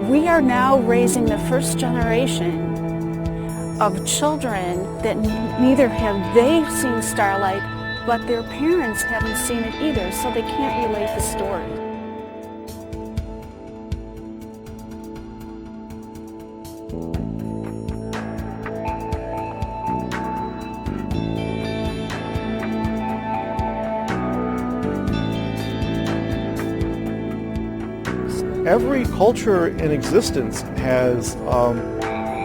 We are now raising the first generation of children that neither have they seen starlight, but their parents haven't seen it either, so they can't relate the story. Every culture in existence has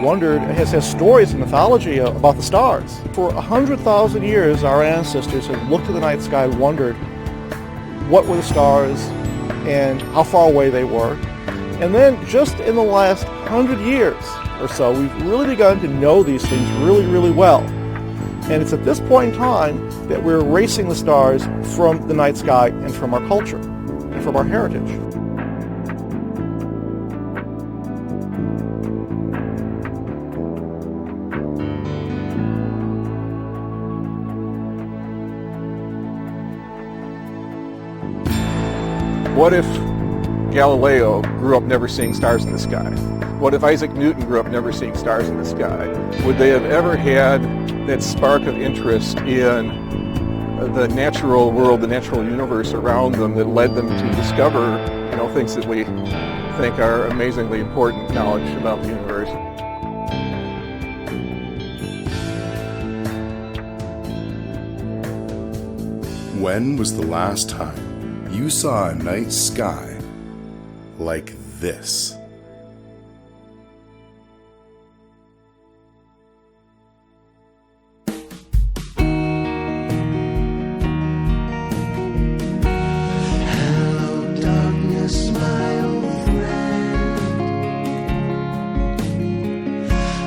wondered, has stories and mythology about the stars. For 100,000 years, our ancestors have looked at the night sky and wondered what were the stars and how far away they were. And then just in the last 100 years or so, we've really begun to know these things really, really well. And it's at this point in time that we're erasing the stars from the night sky and from our culture and from our heritage. What if Galileo grew up never seeing stars in the sky? What if Isaac Newton grew up never seeing stars in the sky? Would they have ever had that spark of interest in the natural world, the natural universe around them that led them to discover, things that we think are amazingly important knowledge about the universe? When was the last time you saw a night sky like this? Hello, darkness, my old friend.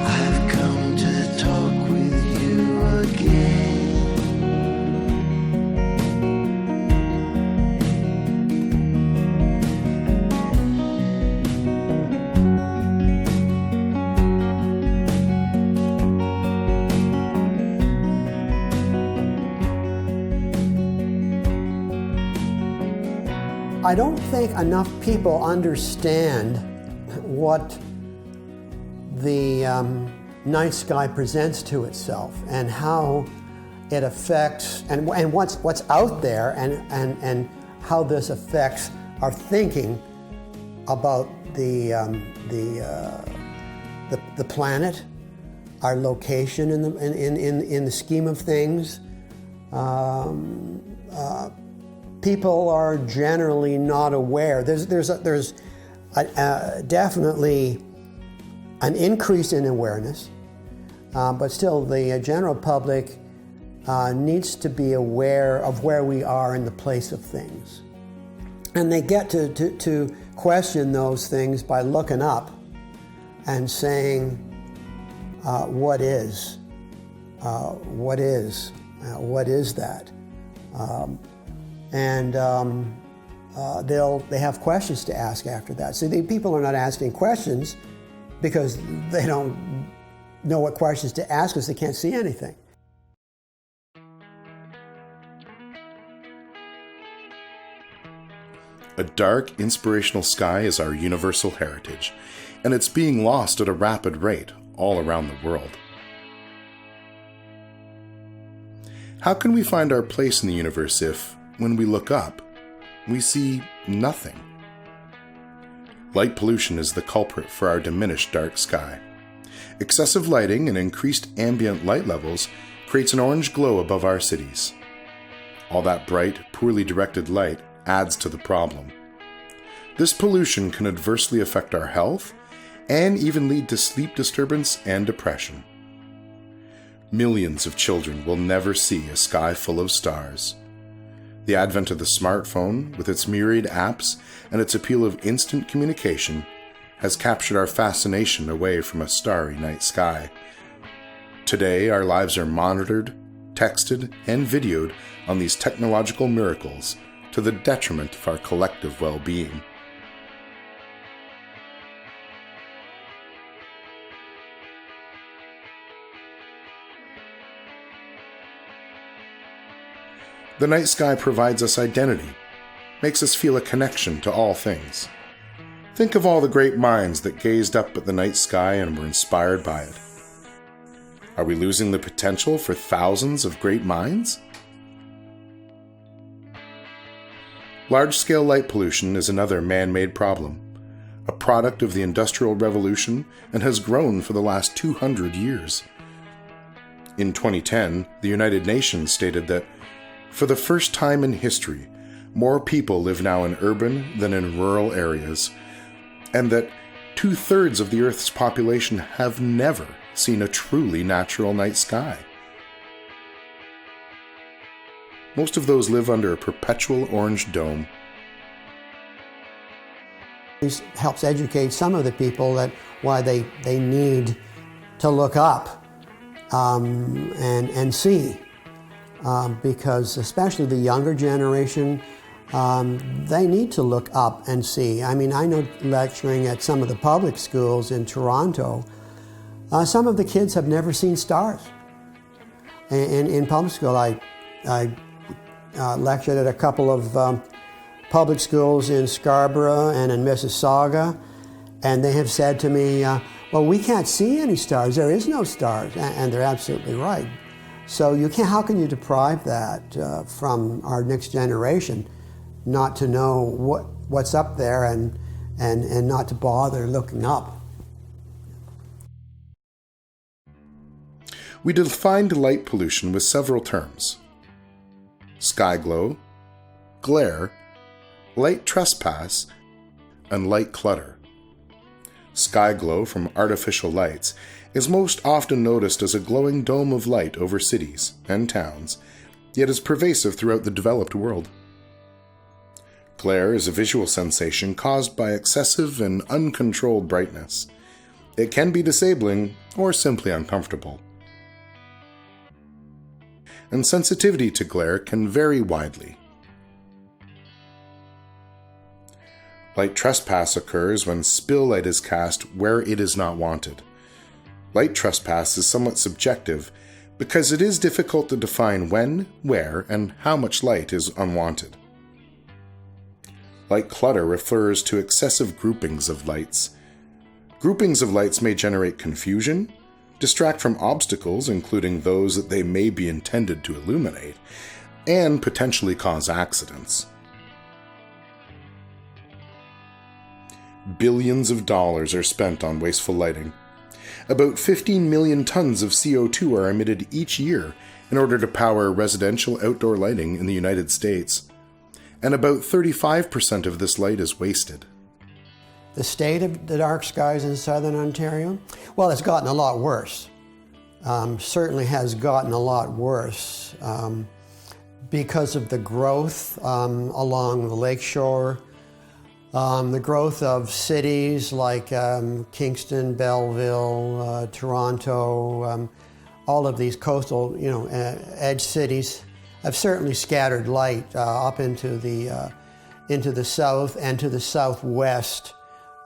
I've come to talk with you again. I don't think enough people understand what the night sky presents to itself and how it affects and what's out there and how this affects our thinking about the planet, our location in the scheme of things. People are generally not aware. There's definitely an increase in awareness, but still the general public needs to be aware of where we are in the place of things. And they get to question those things by looking up and saying, what is that? They have questions to ask after that. So the people are not asking questions because they don't know what questions to ask because they can't see anything. A dark, inspirational sky is our universal heritage, and it's being lost at a rapid rate all around the world. How can we find our place in the universe if, when we look up, we see nothing? Light pollution is the culprit for our diminished dark sky. Excessive lighting and increased ambient light levels creates an orange glow above our cities. All that bright, poorly directed light adds to the problem. This pollution can adversely affect our health and even lead to sleep disturbance and depression. Millions of children will never see a sky full of stars. The advent of the smartphone, with its myriad apps and its appeal of instant communication, has captured our fascination away from a starry night sky. Today, our lives are monitored, texted, and videoed on these technological miracles to the detriment of our collective well-being. The night sky provides us identity, makes us feel a connection to all things. Think of all the great minds that gazed up at the night sky and were inspired by it. Are we losing the potential for thousands of great minds? Large-scale light pollution is another man-made problem, a product of the Industrial Revolution, and has grown for the last 200 years. In 2010, the United Nations stated that, for the first time in history, more people live now in urban than in rural areas, and that 2/3 of the Earth's population have never seen a truly natural night sky. Most of those live under a perpetual orange dome. This helps educate some of the people that why they need to look up and see, because especially the younger generation, they need to look up and see. I mean, I know lecturing at some of the public schools in Toronto, some of the kids have never seen stars. In public school, I lectured at a couple of public schools in Scarborough and in Mississauga, and they have said to me, well, we can't see any stars. There is no stars, and they're absolutely right. So you can't. How can you deprive that from our next generation, not to know what's up there and not to bother looking up? We defined light pollution with several terms: sky glow, glare, light trespass, and light clutter. Sky glow from artificial lights is most often noticed as a glowing dome of light over cities and towns, yet is pervasive throughout the developed world. Glare is a visual sensation caused by excessive and uncontrolled brightness. It can be disabling or simply uncomfortable. And sensitivity to glare can vary widely. Light trespass occurs when spill light is cast where it is not wanted. Light trespass is somewhat subjective because it is difficult to define when, where, and how much light is unwanted. Light clutter refers to excessive groupings of lights. Groupings of lights may generate confusion, distract from obstacles, including those that they may be intended to illuminate, and potentially cause accidents. Billions of dollars are spent on wasteful lighting. About 15 million tons of CO2 are emitted each year in order to power residential outdoor lighting in the United States, and about 35% of this light is wasted. The state of the dark skies in southern Ontario? Well, it's gotten a lot worse. Certainly has gotten a lot worse because of the growth along the lakeshore, the growth of cities like Kingston, Belleville, Toronto, all of these coastal, edge cities have certainly scattered light up into the south and to the southwest.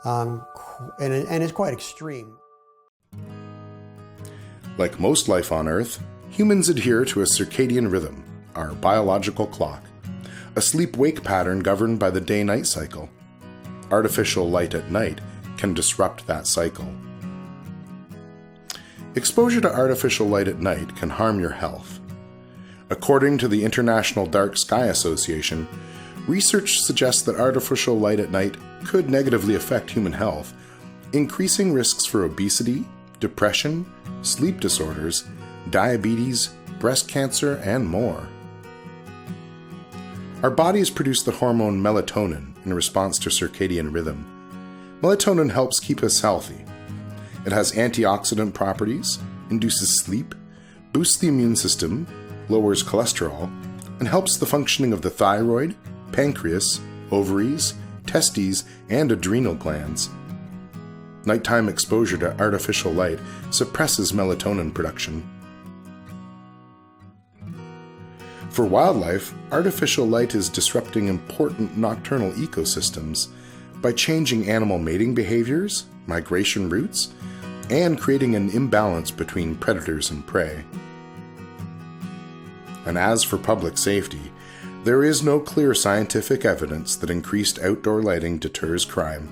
And it's quite extreme. Like most life on Earth, humans adhere to a circadian rhythm, our biological clock, a sleep-wake pattern governed by the day-night cycle. Artificial light at night can disrupt that cycle. Exposure to artificial light at night can harm your health. According to the International Dark Sky Association, research suggests that artificial light at night could negatively affect human health, increasing risks for obesity, depression, sleep disorders, diabetes, breast cancer, and more. Our bodies produce the hormone melatonin in response to circadian rhythm. Melatonin helps keep us healthy. It has antioxidant properties, induces sleep, boosts the immune system, lowers cholesterol, and helps the functioning of the thyroid, pancreas, ovaries, testes, and adrenal glands. Nighttime exposure to artificial light suppresses melatonin production. For wildlife, artificial light is disrupting important nocturnal ecosystems by changing animal mating behaviors, migration routes, and creating an imbalance between predators and prey. And as for public safety, there is no clear scientific evidence that increased outdoor lighting deters crime.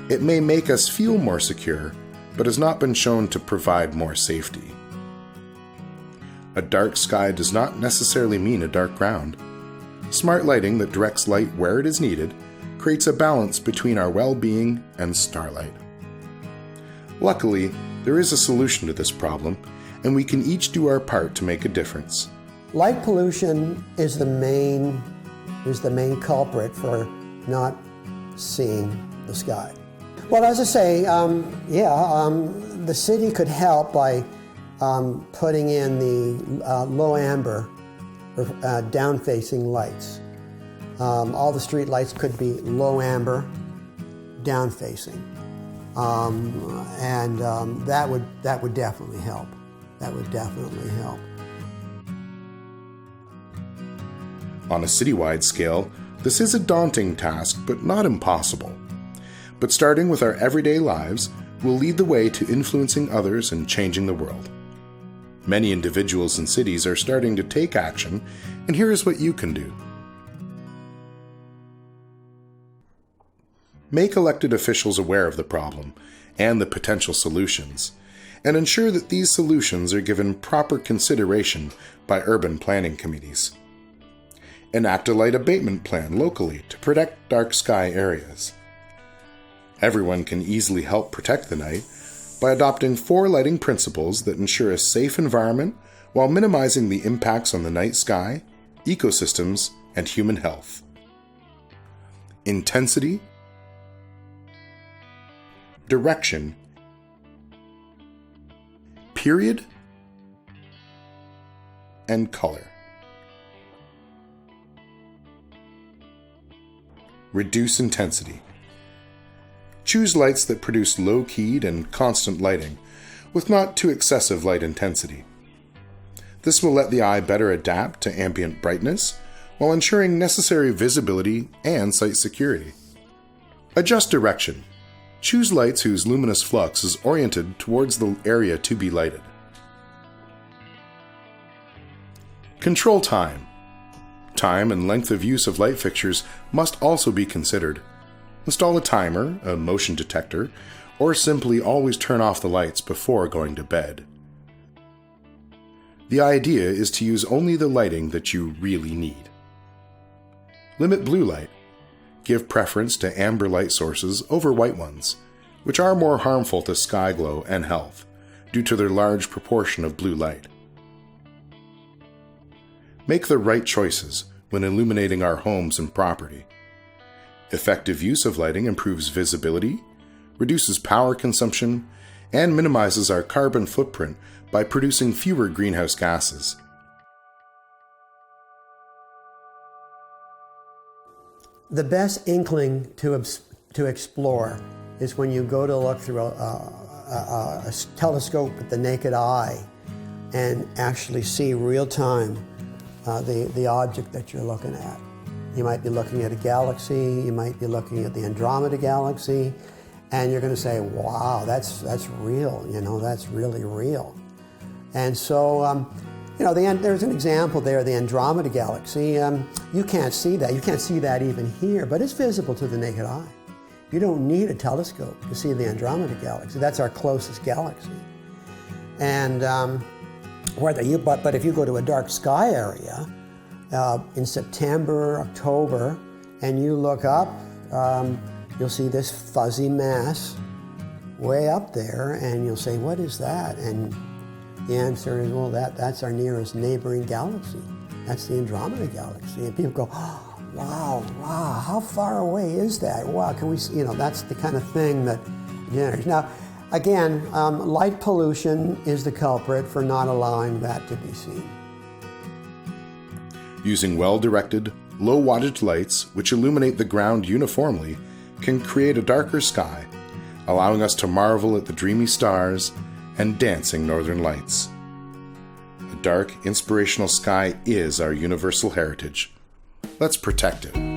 It may make us feel more secure, but has not been shown to provide more safety. A dark sky does not necessarily mean a dark ground. Smart lighting that directs light where it is needed creates a balance between our well-being and starlight. Luckily, there is a solution to this problem, and we can each do our part to make a difference. Light pollution is the main culprit for not seeing the sky. Well, as I say, the city could help by putting in the low amber or down-facing lights. All the street lights could be low amber, down-facing, and that would definitely help. That would definitely help. On a citywide scale, this is a daunting task, but not impossible. But starting with our everyday lives will lead the way to influencing others and changing the world. Many individuals and cities are starting to take action, and here is what you can do. Make elected officials aware of the problem and the potential solutions, and ensure that these solutions are given proper consideration by urban planning committees. Enact a light abatement plan locally to protect dark sky areas. Everyone can easily help protect the night by adopting 4 lighting principles that ensure a safe environment while minimizing the impacts on the night sky, ecosystems, and human health. Intensity, direction, period, and color. Reduce intensity. Choose lights that produce low-keyed and constant lighting, with not too excessive light intensity. This will let the eye better adapt to ambient brightness, while ensuring necessary visibility and sight security. Adjust direction. Choose lights whose luminous flux is oriented towards the area to be lighted. Control time. Time and length of use of light fixtures must also be considered. Install a timer, a motion detector, or simply always turn off the lights before going to bed. The idea is to use only the lighting that you really need. Limit blue light. Give preference to amber light sources over white ones, which are more harmful to sky glow and health due to their large proportion of blue light. Make the right choices when illuminating our homes and property. Effective use of lighting improves visibility, reduces power consumption, and minimizes our carbon footprint by producing fewer greenhouse gases. The best inkling to explore is when you go to look through a telescope with the naked eye and actually see real time the object that you're looking at. You might be looking at a galaxy, you might be looking at the Andromeda Galaxy, and you're going to say, wow, that's real, that's really real. And so, there's an example there, the Andromeda Galaxy. You can't see that. You can't see that even here, but it's visible to the naked eye. You don't need a telescope to see the Andromeda Galaxy. That's our closest galaxy. And but if you go to a dark sky area in September, October, and you look up, you'll see this fuzzy mass way up there, and you'll say, what is that? And the answer is, well, that's our nearest neighboring galaxy. That's the Andromeda Galaxy. And people go, oh, wow, how far away is that? Wow, can we see? That's the kind of thing that generates. Now, again, light pollution is the culprit for not allowing that to be seen. Using well-directed, low-wattage lights which illuminate the ground uniformly can create a darker sky, allowing us to marvel at the dreamy stars and dancing northern lights. A dark, inspirational sky is our universal heritage. Let's protect it.